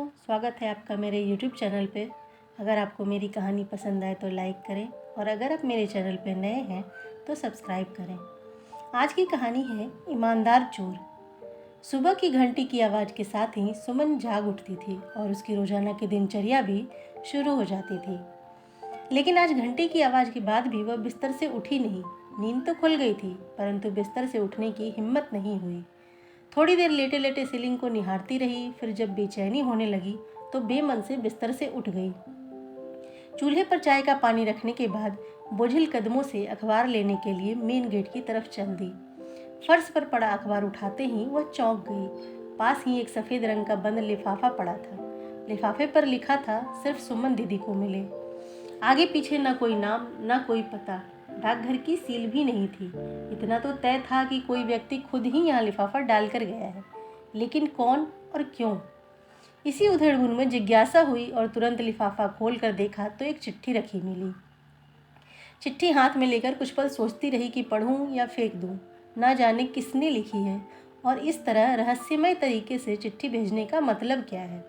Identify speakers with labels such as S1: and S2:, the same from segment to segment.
S1: स्वागत है आपका मेरे YouTube चैनल पे। अगर आपको मेरी कहानी पसंद आए तो लाइक करें और अगर आप मेरे चैनल पे नए हैं तो सब्सक्राइब करें। आज की कहानी है ईमानदार चोर। सुबह की घंटी की आवाज़ के साथ ही सुमन जाग उठती थी और उसकी रोज़ाना की दिनचर्या भी शुरू हो जाती थी। लेकिन आज घंटी की आवाज़ के बाद भी वह बिस्तर से उठी नहीं। नींद तो खुल गई थी परंतु बिस्तर से उठने की हिम्मत नहीं हुई। थोड़ी देर लेटे लेटे सीलिंग को निहारती रही। फिर जब बेचैनी होने लगी तो बेमन से बिस्तर से उठ गई। चूल्हे पर चाय का पानी रखने के बाद बोझिल कदमों से अखबार लेने के लिए मेन गेट की तरफ चल दी। फर्श पर पड़ा अखबार उठाते ही वह चौंक गई। पास ही एक सफ़ेद रंग का बंद लिफाफा पड़ा था। लिफाफे पर लिखा था, सिर्फ सुमन दीदी को मिले। आगे पीछे न कोई नाम न कोई पता, डाकघर की सील भी नहीं थी। इतना तो तय था कि कोई व्यक्ति खुद ही यहाँ लिफाफा डालकर गया है, लेकिन कौन और क्यों? इसी उधेड़-बुन में जिज्ञासा हुई और तुरंत लिफाफा खोल कर देखा तो एक चिट्ठी रखी मिली। चिट्ठी हाथ में लेकर कुछ पल सोचती रही कि पढ़ूं या फेंक दूं। ना जाने किसने लिखी है और इस तरह रहस्यमय तरीके से चिट्ठी भेजने का मतलब क्या है।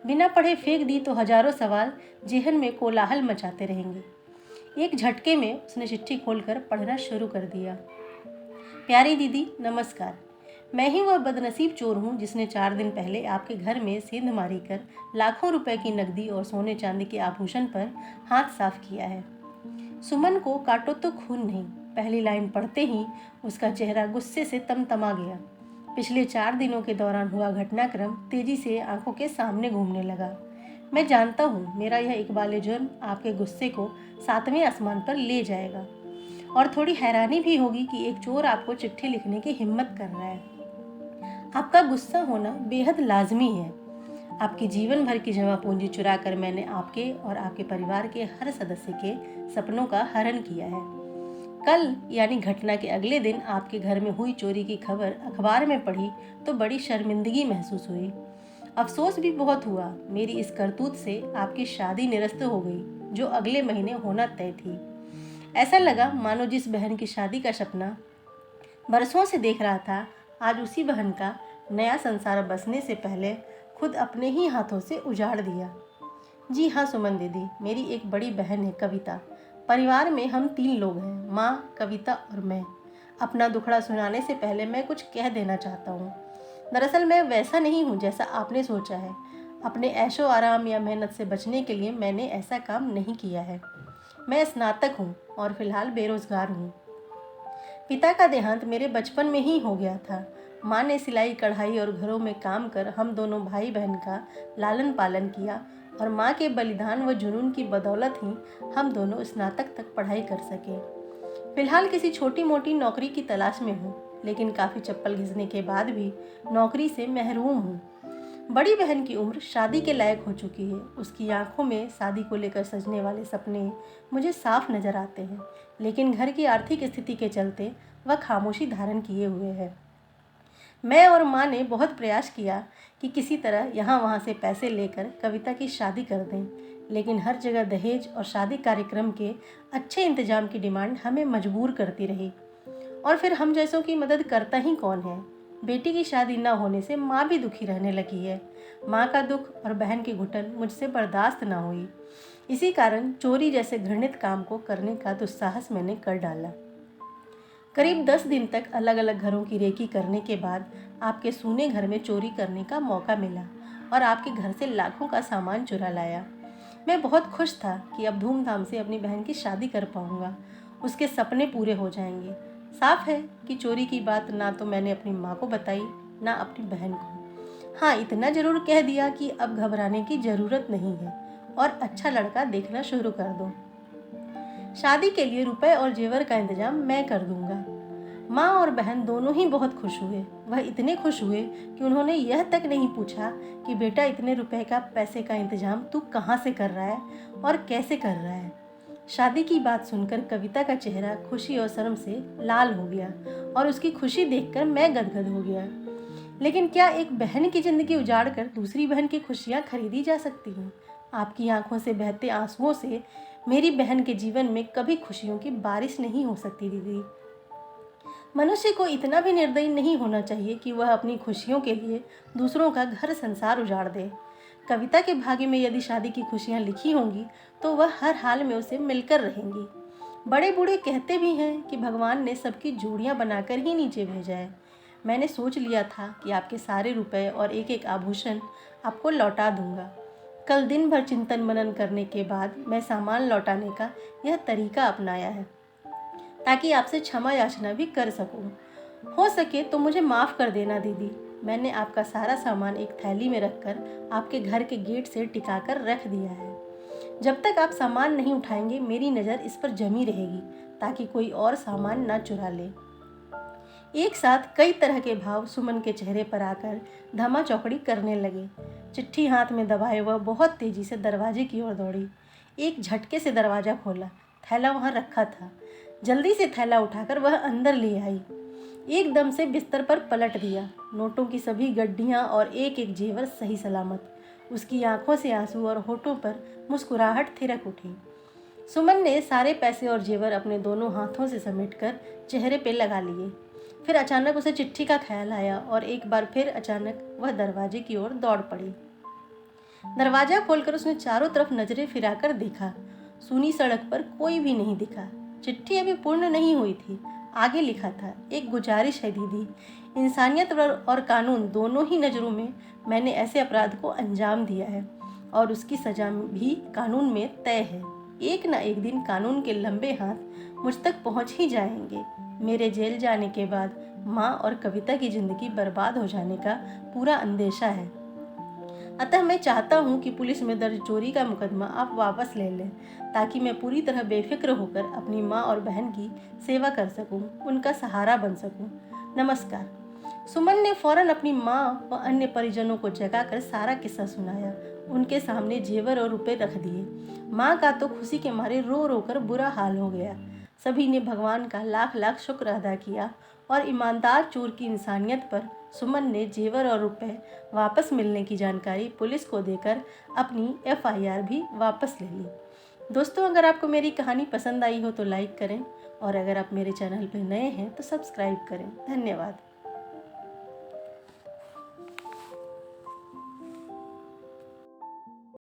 S1: बिना पढ़े फेंक दी तो हजारों सवाल जेहन में कोलाहल मचाते रहेंगे। एक झटके में उसने चिट्ठी खोलकर पढ़ना शुरू कर दिया। प्यारी दीदी नमस्कार। मैं ही वह बदनसीब चोर हूँ जिसने 4 दिन पहले आपके घर में सेंधमारी कर लाखों रुपए की नकदी और सोने चांदी के आभूषण पर हाथ साफ किया है। सुमन को काटो तो खून नहीं। पहली लाइन पढ़ते ही उसका चेहरा गुस्से से तमतमा गया। पिछले 4 दिनों के दौरान हुआ घटनाक्रम तेजी से आंखों के सामने घूमने लगा। मैं जानता हूँ मेरा यह इकबाल जुर्म आपके गुस्से को 7वें आसमान पर ले जाएगा और थोड़ी हैरानी भी होगी कि एक चोर आपको चिट्ठी लिखने की हिम्मत कर रहा है। आपका गुस्सा होना बेहद लाजमी है। आपकी जीवन भर की जमा पूंजी चुरा कर मैंने आपके और आपके परिवार के हर सदस्य के सपनों का हरण किया है। कल यानी घटना के अगले दिन आपके घर में हुई चोरी की खबर अखबार में पढ़ी तो बड़ी शर्मिंदगी महसूस हुई। अफसोस भी बहुत हुआ। मेरी इस करतूत से आपकी शादी निरस्त हो गई जो अगले महीने होना तय थी। ऐसा लगा मानो जिस बहन की शादी का सपना बरसों से देख रहा था, आज उसी बहन का नया संसार बसने से पहले खुद अपने ही हाथों से उजाड़ दिया। जी हाँ सुमन दीदी, मेरी एक बड़ी बहन है कविता। परिवार में हम 3 लोग हैं, माँ, कविता और मैं। अपना दुखड़ा सुनाने से पहले मैं कुछ कह देना चाहता हूँ। दरअसल मैं वैसा नहीं हूँ जैसा आपने सोचा है। अपने ऐशो आराम या मेहनत से बचने के लिए मैंने ऐसा काम नहीं किया है। मैं स्नातक हूँ और फिलहाल बेरोजगार हूँ। पिता का देहांत मेरे बचपन में ही हो गया था। माँ ने सिलाई कढ़ाई और घरों में काम कर हम दोनों भाई बहन का लालन पालन किया और माँ के बलिदान व जुनून की बदौलत ही हम दोनों स्नातक तक पढ़ाई कर सके। फिलहाल किसी छोटी मोटी नौकरी की तलाश में हूँ, लेकिन काफ़ी चप्पल घिसने के बाद भी नौकरी से महरूम हूँ। बड़ी बहन की उम्र शादी के लायक हो चुकी है। उसकी आंखों में शादी को लेकर सजने वाले सपने मुझे साफ नजर आते हैं, लेकिन घर की आर्थिक स्थिति के चलते वह खामोशी धारण किए हुए है। मैं और माँ ने बहुत प्रयास किया कि किसी तरह यहाँ वहाँ से पैसे लेकर कविता की शादी कर दें, लेकिन हर जगह दहेज और शादी कार्यक्रम के अच्छे इंतजाम की डिमांड हमें मजबूर करती रही। और फिर हम जैसों की मदद करता ही कौन है। बेटी की शादी न होने से माँ भी दुखी रहने लगी है। माँ का दुख और बहन की घुटन मुझसे बर्दाश्त न हुई। इसी कारण चोरी जैसे घृणित काम को करने का दुस्साहस मैंने कर डाला। करीब 10 दिन तक अलग अलग घरों की रेकी करने के बाद आपके सूने घर में चोरी करने का मौका मिला और आपके घर से लाखों का सामान चुरा लाया। मैं बहुत खुश था कि अब धूमधाम से अपनी बहन की शादी कर पाऊंगा। उसके सपने पूरे हो जाएंगे। साफ है कि चोरी की बात ना तो मैंने अपनी माँ को बताई ना अपनी बहन को। हाँ, इतना जरूर कह दिया कि अब घबराने की ज़रूरत नहीं है और अच्छा लड़का देखना शुरू कर दो। शादी के लिए रुपए और जेवर का इंतजाम मैं कर दूंगा। माँ और बहन दोनों ही बहुत खुश हुए। वह इतने खुश हुए कि उन्होंने यह तक नहीं पूछा कि बेटा इतने रुपए का पैसे का इंतजाम तू कहाँ से कर रहा है और कैसे कर रहा है। शादी की बात सुनकर कविता का चेहरा खुशी और शर्म से लाल हो गया और उसकी खुशी देखकर मैं गदगद हो गया। लेकिन क्या एक बहन की जिंदगी उजाड़ कर दूसरी बहन की खुशियाँ खरीदी जा सकती हैं? आपकी आंखों से बहते आंसुओं से मेरी बहन के जीवन में कभी खुशियों की बारिश नहीं हो सकती दीदी। मनुष्य को इतना भी निर्दयी नहीं होना चाहिए कि वह अपनी खुशियों के लिए दूसरों का घर संसार उजाड़ दे। कविता के भाग्य में यदि शादी की खुशियाँ लिखी होंगी तो वह हर हाल में उसे मिलकर रहेंगी। बड़े बूढ़े कहते भी हैं कि भगवान ने सबकी जोड़ियाँ बनाकर ही नीचे भेजा है। मैंने सोच लिया था कि आपके सारे रुपए और एक एक आभूषण आपको लौटा दूंगा। कल दिन भर चिंतन मनन करने के बाद मैं सामान लौटाने का यह तरीका अपनाया है, ताकि आपसे क्षमा याचना भी कर सकूं। हो सके तो मुझे माफ़ कर देना दीदी। मैंने आपका सारा सामान एक थैली में रखकर आपके घर के गेट से टिकाकर रख दिया है। जब तक आप सामान नहीं उठाएंगे मेरी नज़र इस पर जमी रहेगी, ताकि कोई और सामान ना चुरा ले। एक साथ कई तरह के भाव सुमन के चेहरे पर आकर धमा चौकड़ी करने लगे। चिट्ठी हाथ में दबाए वह बहुत तेजी से दरवाजे की ओर दौड़ी। एक झटके से दरवाज़ा खोला। थैला वहाँ रखा था। जल्दी से थैला उठाकर वह अंदर ले आई। एकदम से बिस्तर पर पलट दिया। नोटों की सभी गड्डियाँ और एक एक जेवर सही सलामत। उसकी आंखों से आंसू और होठों पर मुस्कुराहट थिरक उठी। सुमन ने सारे पैसे और जेवर अपने दोनों हाथों से समेटकर चेहरे पे लगा लिए। फिर अचानक उसे चिट्ठी का ख्याल आया और एक बार फिर अचानक वह दरवाजे की ओर दौड़ पड़ी। दरवाजा खोलकर उसने चारों तरफ नजरें फिराकर देखा। सूनी सड़क पर कोई भी नहीं दिखा। चिट्ठी अभी पूर्ण नहीं हुई थी। आगे लिखा था, एक गुजारिश है दीदी, इंसानियत और कानून दोनों ही नज़रों में मैंने ऐसे अपराध को अंजाम दिया है और उसकी सजा भी कानून में तय है। एक ना एक दिन कानून के लंबे हाथ मुझ तक पहुंच ही जाएंगे। मेरे जेल जाने के बाद माँ और कविता की ज़िंदगी बर्बाद हो जाने का पूरा अंदेशा है। अतः मैं चाहता हूँ कि पुलिस में दर्ज चोरी का मुकदमा आप वापस ले लें, ताकि मैं पूरी तरह बेफिक्र होकर अपनी माँ और बहन की सेवा कर सकूँ, उनका सहारा बन सकूँ। नमस्कार। सुमन ने फौरन अपनी माँ व अन्य परिजनों को जगाकर सारा किस्सा सुनाया। उनके सामने जेवर और रुपए रख दिए। माँ का तो खुशी के मारे रो रो कर बुरा हाल हो गया। सभी ने भगवान का लाख लाख शुक्र अदा किया और ईमानदार चोर की इंसानियत पर सुमन ने जेवर और रुपए वापस मिलने की जानकारी पुलिस को देकर अपनी FIR भी वापस ले ली। दोस्तों, अगर आपको मेरी कहानी पसंद आई हो तो लाइक करें और अगर आप मेरे चैनल पर नए हैं तो सब्सक्राइब करें। धन्यवाद।